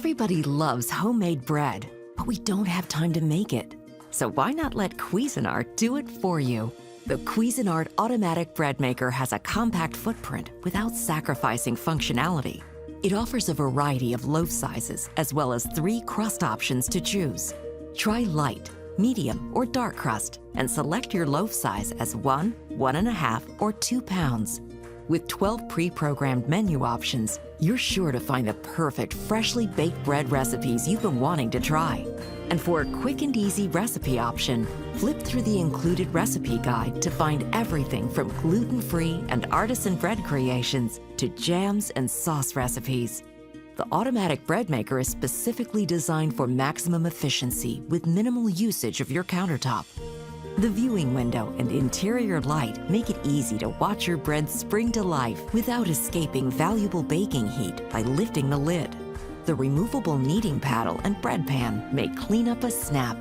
Everybody loves homemade bread, but we don't have time to make it. So why not let Cuisinart do it for you? The Cuisinart automatic bread maker has a compact footprint without sacrificing functionality. It offers a variety of loaf sizes as well as 3 crust options to choose. Try light, medium, or dark crust and select your loaf size as 1, 1.5, or 2 pounds. With 12 pre-programmed menu options, you're sure to find the perfect freshly baked bread recipes you've been wanting to try. And for a quick and easy recipe option, flip through the included recipe guide to find everything from gluten-free and artisan bread creations to jams and sauce recipes. The automatic bread maker is specifically designed for maximum efficiency with minimal usage of your countertop. The viewing window and interior light make it easy to watch your bread spring to life without escaping valuable baking heat by lifting the lid. The removable kneading paddle and bread pan make cleanup a snap.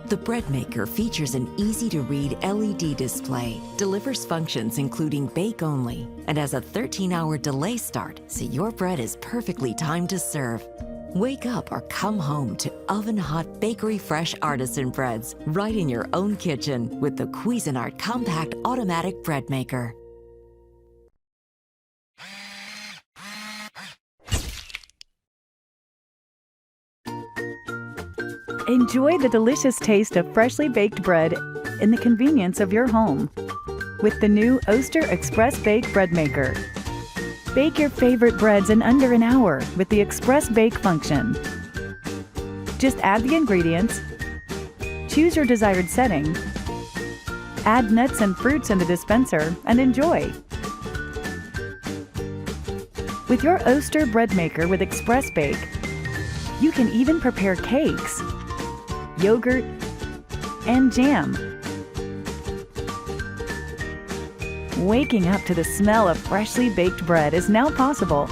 The bread maker features an easy-to-read LED display, delivers functions including bake only, and has a 13-hour delay start so your bread is perfectly timed to serve. Wake up or come home to oven-hot, bakery-fresh artisan breads right in your own kitchen with the Cuisinart Compact Automatic Bread Maker. Enjoy the delicious taste of freshly baked bread in the convenience of your home with the new Oster ExpressBake Breadmaker. Bake your favorite breads in under an hour with the ExpressBake function. Just add the ingredients, choose your desired setting, add nuts and fruits in the dispenser, and enjoy. With your Oster Breadmaker with ExpressBake, you can even prepare cakes, yogurt, and jam. Waking up to the smell of freshly baked bread is now possible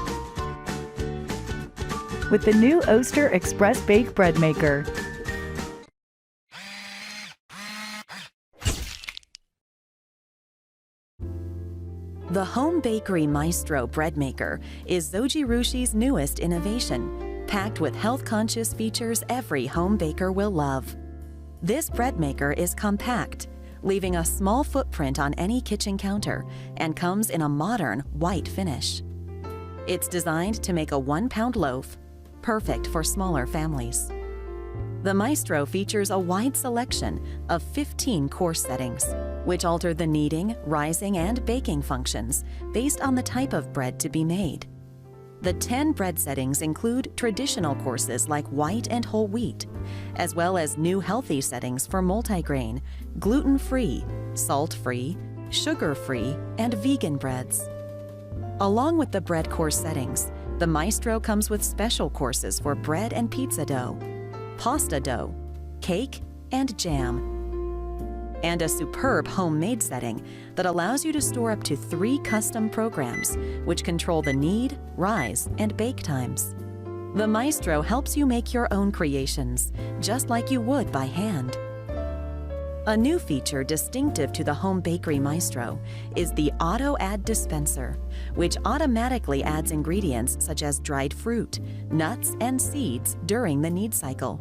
with the new Oster ExpressBake Breadmaker. The home bakery Maestro Breadmaker is Zojirushi's newest innovation, packed with health-conscious features every home baker will love. This bread maker is compact, leaving a small footprint on any kitchen counter, and comes in a modern white finish. It's designed to make a 1-pound loaf, perfect for smaller families. The Maestro features a wide selection of 15 course settings, which alter the kneading, rising, and baking functions based on the type of bread to be made. The 10 bread settings include traditional courses like white and whole wheat, as well as new healthy settings for multigrain, gluten-free, salt-free, sugar-free, and vegan breads. Along with the bread course settings, the Maestro comes with special courses for bread and pizza dough, pasta dough, cake, and jam, and a superb homemade setting that allows you to store up to 3 custom programs, which control the knead, rise, and bake times. The Maestro helps you make your own creations, just like you would by hand. A new feature distinctive to the home bakery Maestro is the Auto Add Dispenser, which automatically adds ingredients such as dried fruit, nuts, and seeds during the knead cycle.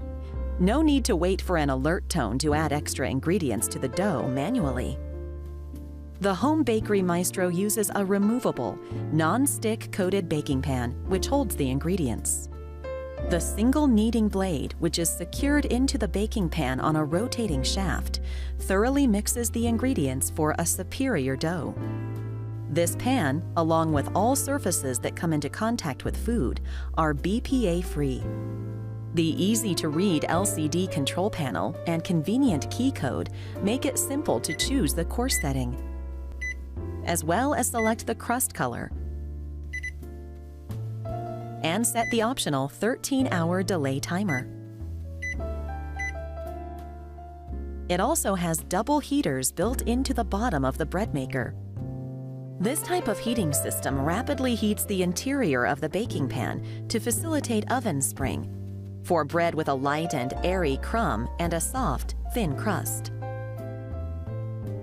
No need to wait for an alert tone to add extra ingredients to the dough manually. The home bakery Maestro uses a removable, non-stick coated baking pan which holds the ingredients. The single kneading blade, which is secured into the baking pan on a rotating shaft, thoroughly mixes the ingredients for a superior dough. This pan, along with all surfaces that come into contact with food, are BPA-free. The easy-to-read LCD control panel and convenient key code make it simple to choose the course setting, as well as select the crust color, and set the optional 13-hour delay timer. It also has double heaters built into the bottom of the bread maker. This type of heating system rapidly heats the interior of the baking pan to facilitate oven spring for bread with a light and airy crumb and a soft, thin crust.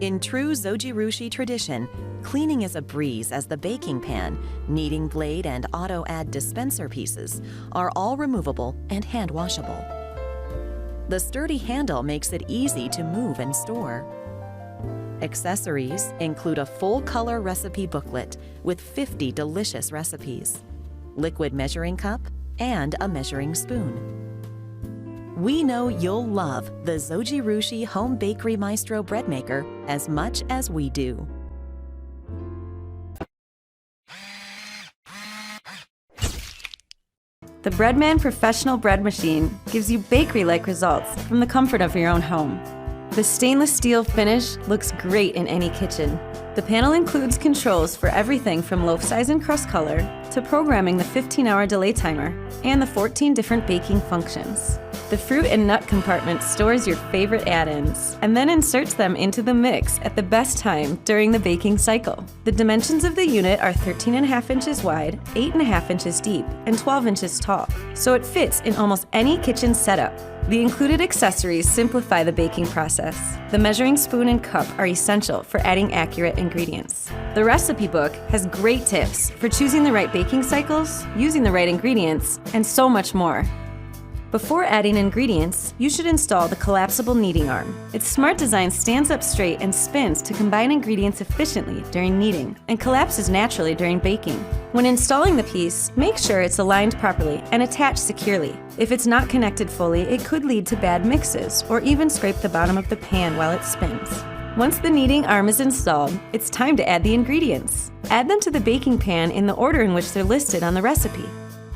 In true Zojirushi tradition, cleaning is a breeze as the baking pan, kneading blade, and auto-add dispenser pieces are all removable and hand washable. The sturdy handle makes it easy to move and store. Accessories include a full-color recipe booklet with 50 delicious recipes, liquid measuring cup, and a measuring spoon. We know you'll love the Zojirushi Home Bakery Maestro Breadmaker as much as we do. The Breadman Professional bread machine gives you bakery-like results from the comfort of your own home. The stainless steel finish looks great in any kitchen. The panel includes controls for everything from loaf size and crust color to programming the 15-hour delay timer and the 14 different baking functions. The fruit and nut compartment stores your favorite add-ins and then inserts them into the mix at the best time during the baking cycle. The dimensions of the unit are 13.5 inches wide, 8.5 inches deep, and 12 inches tall, so it fits in almost any kitchen setup. The included accessories simplify the baking process. The measuring spoon and cup are essential for adding accurate ingredients. The recipe book has great tips for choosing the right baking cycles, using the right ingredients, and so much more. Before adding ingredients, you should install the collapsible kneading arm. Its smart design stands up straight and spins to combine ingredients efficiently during kneading and collapses naturally during baking. When installing the piece, make sure it's aligned properly and attached securely. If it's not connected fully, it could lead to bad mixes or even scrape the bottom of the pan while it spins. Once the kneading arm is installed, it's time to add the ingredients. Add them to the baking pan in the order in which they're listed on the recipe.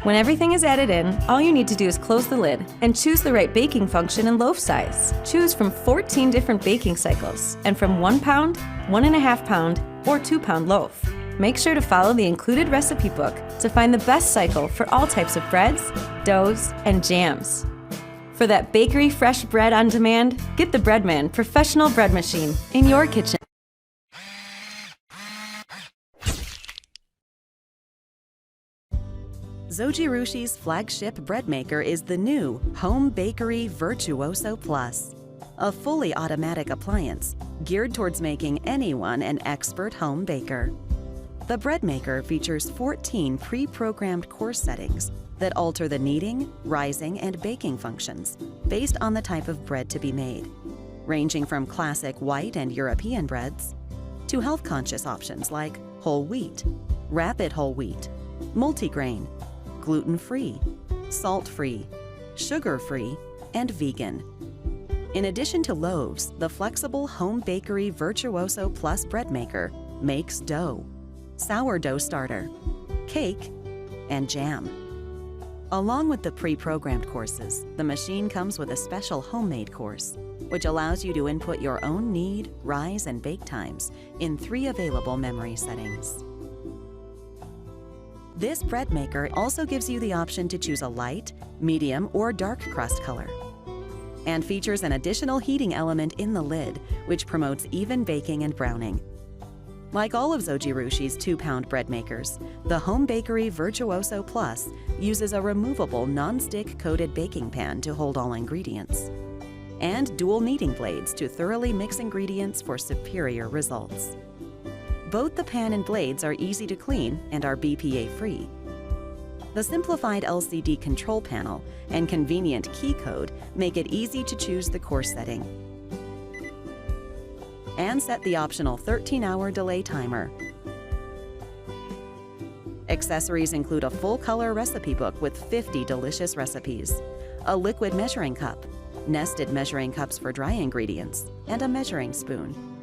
When everything is added in, all you need to do is close the lid and choose the right baking function and loaf size. Choose from 14 different baking cycles and from 1 pound, 1.5 pound, or 2 pound loaf. Make sure to follow the included recipe book to find the best cycle for all types of breads, doughs, and jams. For that bakery fresh bread on demand, get the Breadman Professional bread machine in your kitchen. Zojirushi's flagship bread maker is the new Home Bakery Virtuoso Plus, a fully automatic appliance geared towards making anyone an expert home baker. The bread maker features 14 pre-programmed course settings that alter the kneading, rising, and baking functions based on the type of bread to be made, ranging from classic white and European breads to health-conscious options like whole wheat, rapid whole wheat, multigrain, gluten-free, salt-free, sugar-free, and vegan. In addition to loaves, the flexible Home Bakery Virtuoso Plus bread maker makes dough, sourdough starter, cake, and jam. Along with the pre-programmed courses, the machine comes with a special homemade course, which allows you to input your own knead, rise, and bake times in 3 available memory settings. This bread maker also gives you the option to choose a light, medium, or dark crust color, and features an additional heating element in the lid, which promotes even baking and browning. Like all of Zojirushi's 2-pound bread makers, the Home Bakery Virtuoso Plus uses a removable non-stick coated baking pan to hold all ingredients, and dual kneading blades to thoroughly mix ingredients for superior results. Both the pan and blades are easy to clean and are BPA-free. The simplified LCD control panel and convenient key code make it easy to choose the course setting and set the optional 13-hour delay timer. Accessories include a full-color recipe book with 50 delicious recipes, a liquid measuring cup, nested measuring cups for dry ingredients, and a measuring spoon.